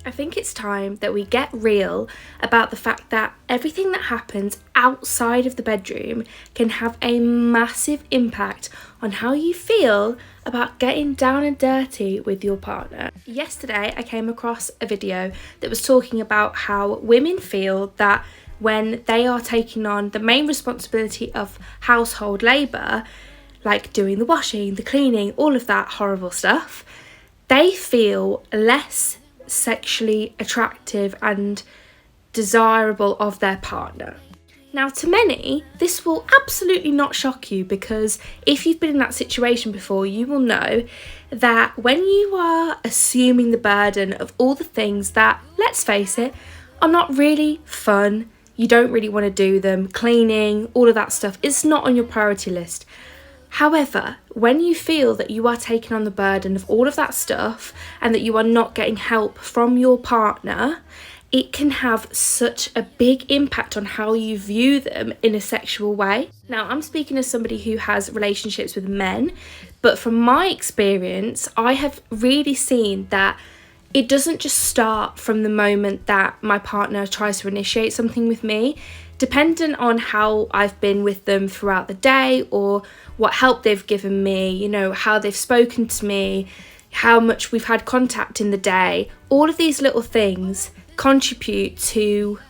I think it's time that we get real about the fact that everything that happens outside of the bedroom can have a massive impact on how you feel about getting down and dirty with your partner. Yesterday, I came across a video that was talking about how women feel that when they are taking on the main responsibility of household labour, like doing the washing, the cleaning, all of that horrible stuff, they feel less sexually attractive and desirable of their partner. Now, to many, this will absolutely not shock you, because if you've been in that situation before, you will know that when you are assuming the burden of all the things that, let's face it, are not really fun, you don't really want to do them, cleaning, all of that stuff, it's not on your priority list. However, when you feel that you are taking on the burden of all of that stuff and that you are not getting help from your partner, it can have such a big impact on how you view them in a sexual way. Now, I'm speaking as somebody who has relationships with men, but from my experience, I have really seen that it doesn't just start from the moment that my partner tries to initiate something with me. Dependent on how I've been with them throughout the day, or what help they've given me, you know, how they've spoken to me, how much we've had contact in the day, all of these little things contribute to,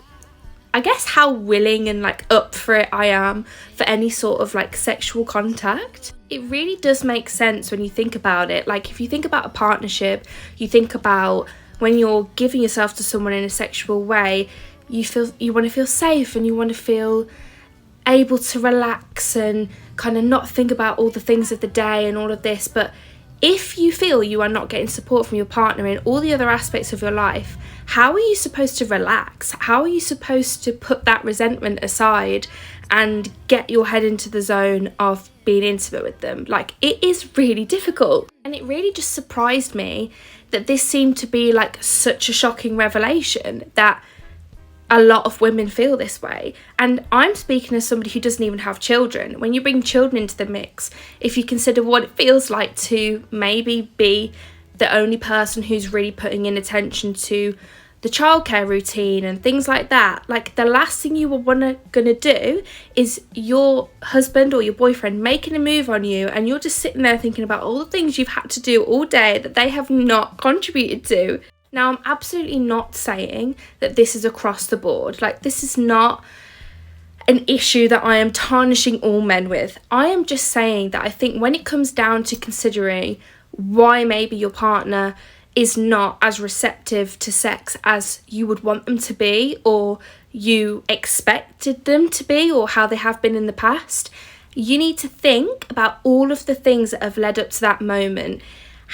I guess, how willing and up for it I am for any sort of sexual contact. It really does make sense when you think about it. If you think about a partnership, you think about when you're giving yourself to someone in a sexual way, you want to feel safe and you want to feel able to relax and kind of not think about all the things of the day and all of this. But if you feel you are not getting support from your partner in all the other aspects of your life, how are you supposed to relax? How are you supposed to put that resentment aside and get your head into the zone of being intimate with them? It is really difficult. And it really just surprised me that this seemed to be such a shocking revelation, that a lot of women feel this way. And I'm speaking as somebody who doesn't even have children. When you bring children into the mix, if you consider what it feels like to maybe be the only person who's really putting in attention to the childcare routine and things like that, the last thing you are gonna do is your husband or your boyfriend making a move on you, and you're just sitting there thinking about all the things you've had to do all day that they have not contributed to. Now, I'm absolutely not saying that this is across the board. This is not an issue that I am tarnishing all men with. I am just saying that I think when it comes down to considering why maybe your partner is not as receptive to sex as you would want them to be, or you expected them to be, or how they have been in the past, you need to think about all of the things that have led up to that moment.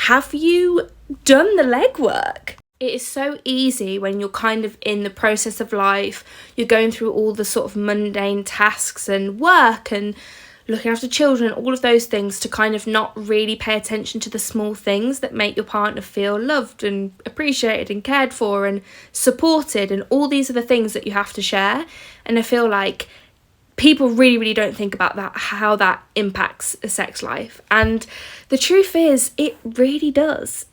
Have you done the legwork? It is so easy when you're kind of in the process of life, you're going through all the sort of mundane tasks and work and looking after children, all of those things, to kind of not really pay attention to the small things that make your partner feel loved and appreciated and cared for and supported, and all these are the things that you have to share. And I feel like people really, really don't think about that, how that impacts a sex life. And the truth is, it really does.